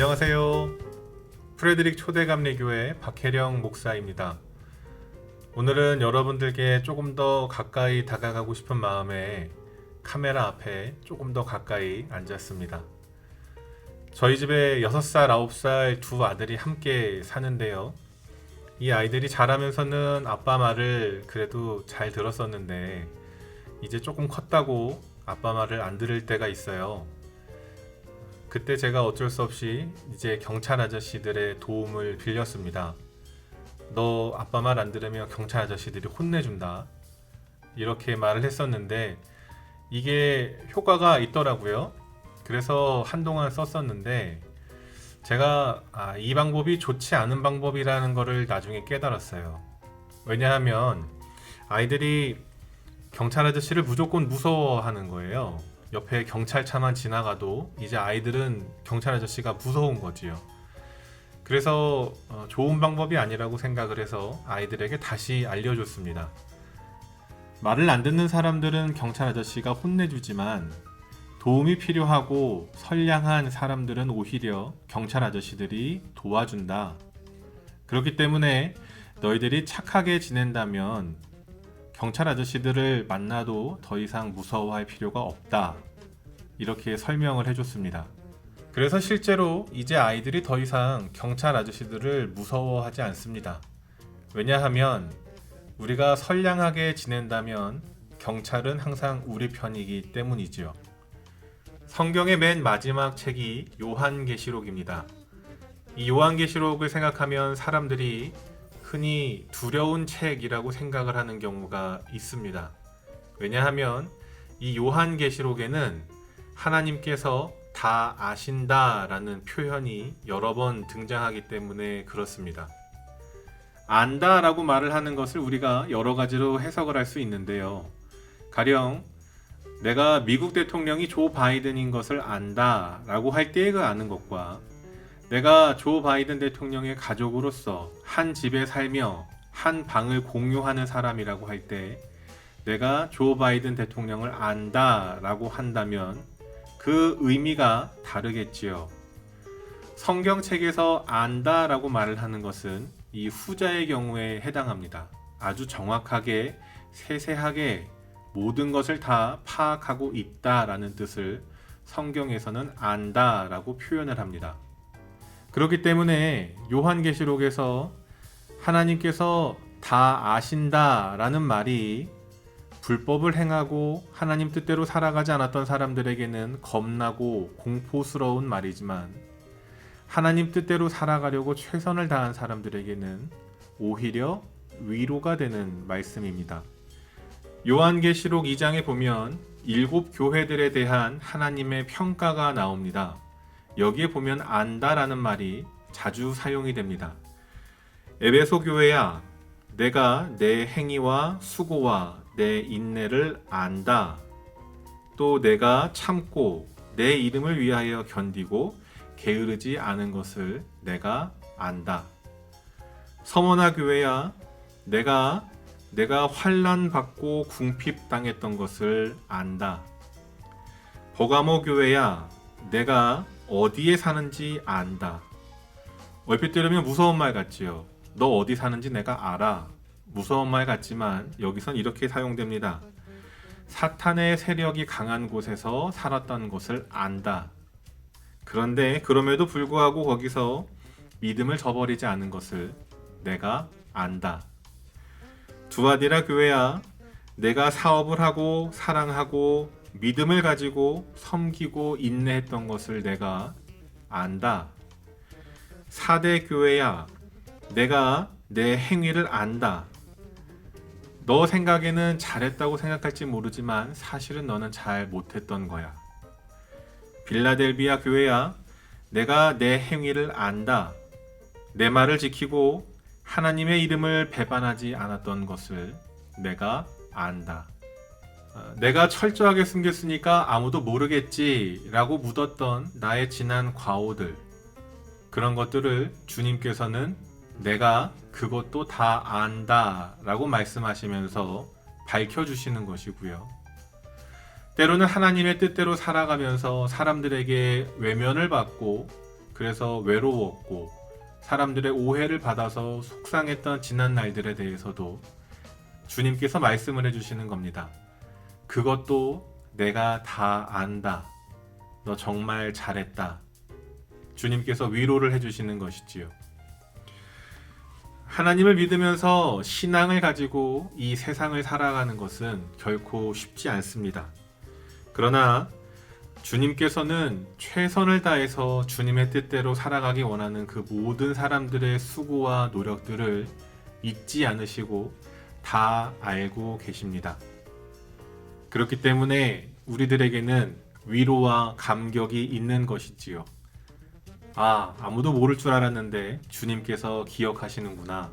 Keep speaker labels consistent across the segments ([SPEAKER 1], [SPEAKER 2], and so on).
[SPEAKER 1] 안녕하세요. 프레드릭 초대감리교회 박혜령 목사입니다. 오늘은 여러분들께 조금 더 가까이 다가가고 싶은 마음에 카메라 앞에 조금 더 가까이 앉았습니다. 저희 집에 6살, 9살 두 아들이 함께 사는데요. 이 아이들이 자라면서는 아빠 말을 그래도 잘 들었었는데 이제 조금 컸다고 아빠 말을 안 들을 때가 있어요. 그때 제가 어쩔 수 없이 이제 경찰 아저씨들의 도움을 빌렸습니다. 너 아빠 말 안 들으면 경찰 아저씨들이 혼내준다. 이렇게 말을 했었는데 이게 효과가 있더라고요. 그래서 한동안 썼었는데 제가 이 방법이 좋지 않은 방법이라는 거를 나중에 깨달았어요. 왜냐하면 아이들이 경찰 아저씨를 무조건 무서워하는 거예요. 옆에 경찰차만 지나가도 이제 아이들은 경찰 아저씨가 무서운 거지요. 그래서 좋은 방법이 아니라고 생각을 해서 아이들에게 다시 알려줬습니다. 말을 안 듣는 사람들은 경찰 아저씨가 혼내주지만 도움이 필요하고 선량한 사람들은 오히려 경찰 아저씨들이 도와준다. 그렇기 때문에 너희들이 착하게 지낸다면 경찰 아저씨들을 만나도 더 이상 무서워할 필요가 없다. 이렇게 설명을 해줬습니다. 그래서 실제로 이제 아이들이 더 이상 경찰 아저씨들을 무서워하지 않습니다. 왜냐하면 우리가 선량하게 지낸다면 경찰은 항상 우리 편이기 때문이지요. 성경의 맨 마지막 책이 요한계시록입니다. 이 요한계시록을 생각하면 사람들이 흔히 두려운 책이라고 생각을 하는 경우가 있습니다. 왜냐하면 이 요한계시록에는 하나님께서 다 아신다라는 표현이 여러 번 등장하기 때문에 그렇습니다. 안다라고 말을 하는 것을 우리가 여러 가지로 해석을 할 수 있는데요. 가령 내가 미국 대통령이 조 바이든인 것을 안다라고 할 때의 그 아는 것과 내가 조 바이든 대통령의 가족으로서 한 집에 살며 한 방을 공유하는 사람이라고 할 때 내가 조 바이든 대통령을 안다라고 한다면 그 의미가 다르겠지요. 성경책에서 안다라고 말을 하는 것은 이 후자의 경우에 해당합니다. 아주 정확하게 세세하게 모든 것을 다 파악하고 있다라는 뜻을 성경에서는 안다라고 표현을 합니다. 그렇기 때문에 요한계시록에서 하나님께서 다 아신다라는 말이 불법을 행하고 하나님 뜻대로 살아가지 않았던 사람들에게는 겁나고 공포스러운 말이지만 하나님 뜻대로 살아가려고 최선을 다한 사람들에게는 오히려 위로가 되는 말씀입니다. 요한계시록 2장에 보면 7 교회들에 대한 하나님의 평가가 나옵니다. 여기에 보면 안다라는 말이 자주 사용이 됩니다. 에베소 교회야, 내가 내 행위와 수고와 내 인내를 안다. 또 내가 참고 내 이름을 위하여 견디고 게으르지 않은 것을 내가 안다. 서머나 교회야, 내가 환난 받고 궁핍 당했던 것을 안다. 버가모 교회야, 내가 어디에 사는지 안다. 얼핏 들으면 무서운 말 같지요. 너 어디 사는지 내가 알아. 무서운 말 같지만 여기선 이렇게 사용됩니다. 사탄의 세력이 강한 곳에서 살았던 것을 안다. 그런데 그럼에도 불구하고 거기서 믿음을 저버리지 않은 것을 내가 안다. 두아디라 교회야, 내가 사업을 하고 사랑하고 믿음을 가지고 섬기고 인내했던 것을 내가 안다. 사대 교회야, 내가 내 행위를 안다. 너 생각에는 잘했다고 생각할지 모르지만 사실은 너는 잘 못했던 거야. 빌라델비아 교회야, 내가 내 행위를 안다. 내 말을 지키고 하나님의 이름을 배반하지 않았던 것을 내가 안다. 내가 철저하게 숨겼으니까 아무도 모르겠지 라고 묻었던 나의 지난 과오들, 그런 것들을 주님께서는 내가 그것도 다 안다 라고 말씀하시면서 밝혀주시는 것이고요. 때로는 하나님의 뜻대로 살아가면서 사람들에게 외면을 받고 그래서 외로웠고 사람들의 오해를 받아서 속상했던 지난 날들에 대해서도 주님께서 말씀을 해주시는 겁니다. 그것도 내가 다 안다. 너 정말 잘했다. 주님께서 위로를 해주시는 것이지요. 하나님을 믿으면서 신앙을 가지고 이 세상을 살아가는 것은 결코 쉽지 않습니다. 그러나 주님께서는 최선을 다해서 주님의 뜻대로 살아가기 원하는 그 모든 사람들의 수고와 노력들을 잊지 않으시고 다 알고 계십니다. 그렇기 때문에 우리들에게는 위로와 감격이 있는 것이지요. 아무도 모를 줄 알았는데 주님께서 기억하시는구나.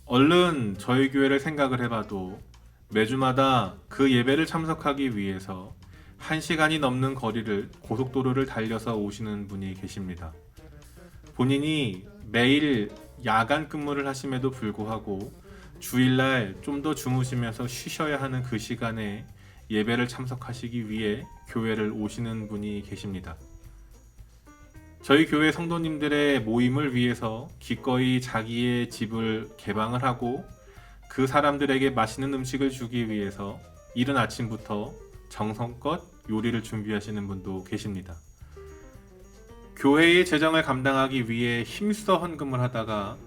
[SPEAKER 1] 얼른 저희 교회를 생각을 해봐도 매주마다 그 예배를 참석하기 위해서 1시간이 넘는 거리를 고속도로를 달려서 오시는 분이 계십니다. 본인이 매일 야간 근무를 하심에도 불구하고 주일날 좀 더 주무시면서 쉬셔야 하는 그 시간에 예배를 참석하시기 위해 교회를 오시는 분이 계십니다. 저희 교회 성도님들의 모임을 위해서 기꺼이 자기의 집을 개방을 하고 그 사람들에게 맛있는 음식을 주기 위해서 이른 아침부터 정성껏 요리를 준비하시는 분도 계십니다. 교회의 재정을 감당하기 위해 힘써 헌금을 하다가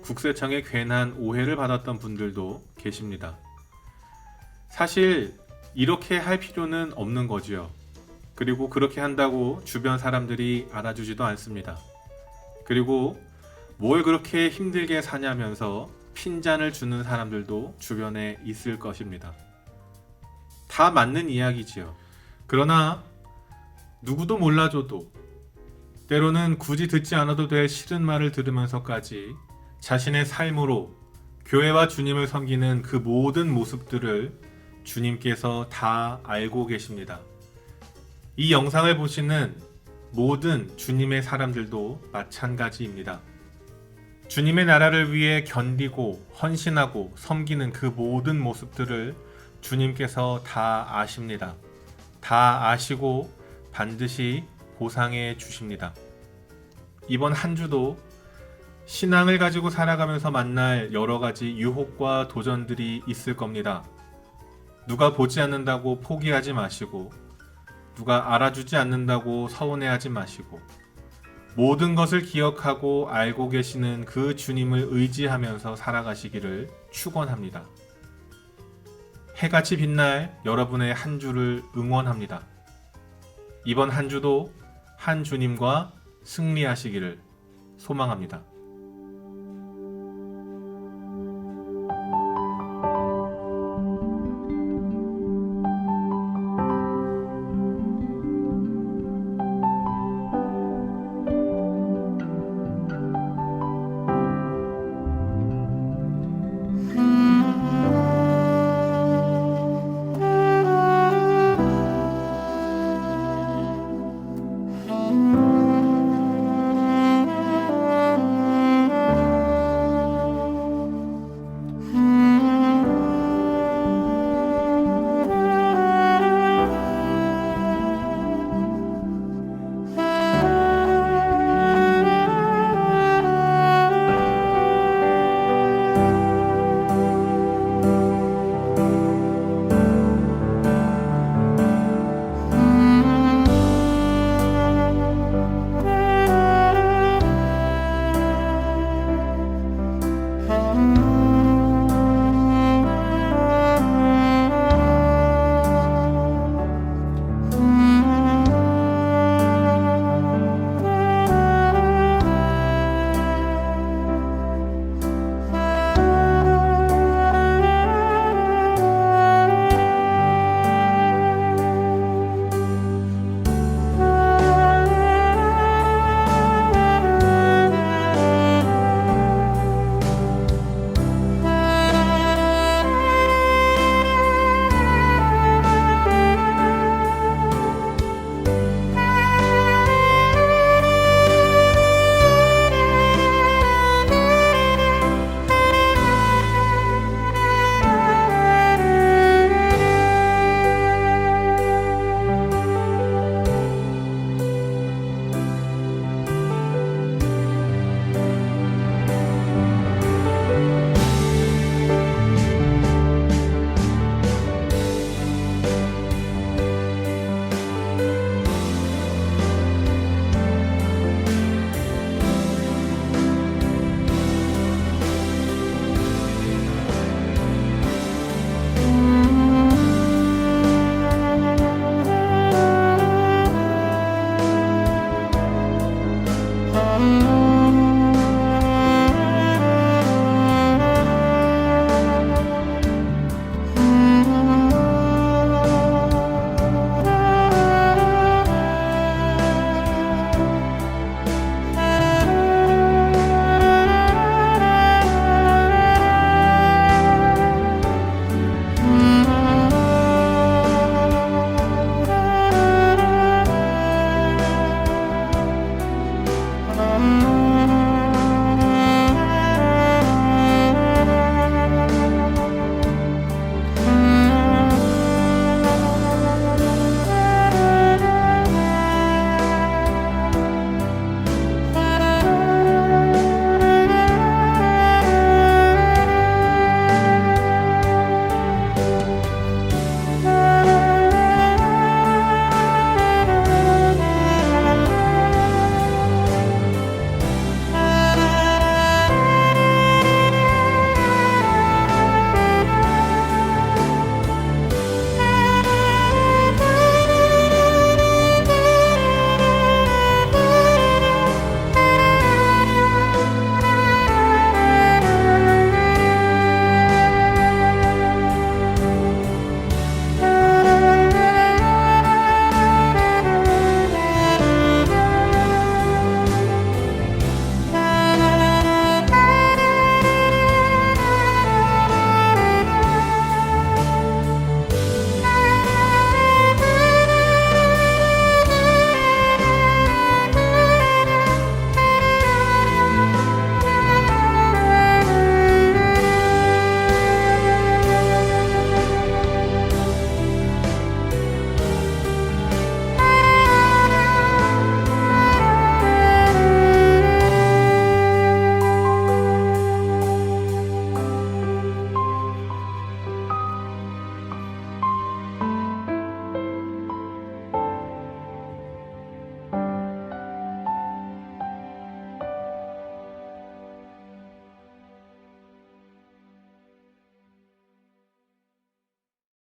[SPEAKER 1] 국세청의 괜한 오해를 받았던 분들도 계십니다. 사실 이렇게 할 필요는 없는 거지요. 그리고 그렇게 한다고 주변 사람들이 알아주지도 않습니다. 그리고 뭘 그렇게 힘들게 사냐면서 핀잔을 주는 사람들도 주변에 있을 것입니다. 다 맞는 이야기지요. 그러나 누구도 몰라줘도 때로는 굳이 듣지 않아도 될 싫은 말을 들으면서까지 자신의 삶으로 교회와 주님을 섬기는 그 모든 모습들을 주님께서 다 알고 계십니다. 이 영상을 보시는 모든 주님의 사람들도 마찬가지입니다. 주님의 나라를 위해 견디고 헌신하고 섬기는 그 모든 모습들을 주님께서 다 아십니다. 다 아시고 반드시 보상해 주십니다. 이번 한 주도 신앙을 가지고 살아가면서 만날 여러 가지 유혹과 도전들이 있을 겁니다. 누가 보지 않는다고 포기하지 마시고 누가 알아주지 않는다고 서운해하지 마시고 모든 것을 기억하고 알고 계시는 그 주님을 의지하면서 살아가시기를 축원합니다. 해같이 빛날 여러분의 한 주를 응원합니다. 이번 한 주도 한 주님과 승리하시기를 소망합니다. 감사합니다.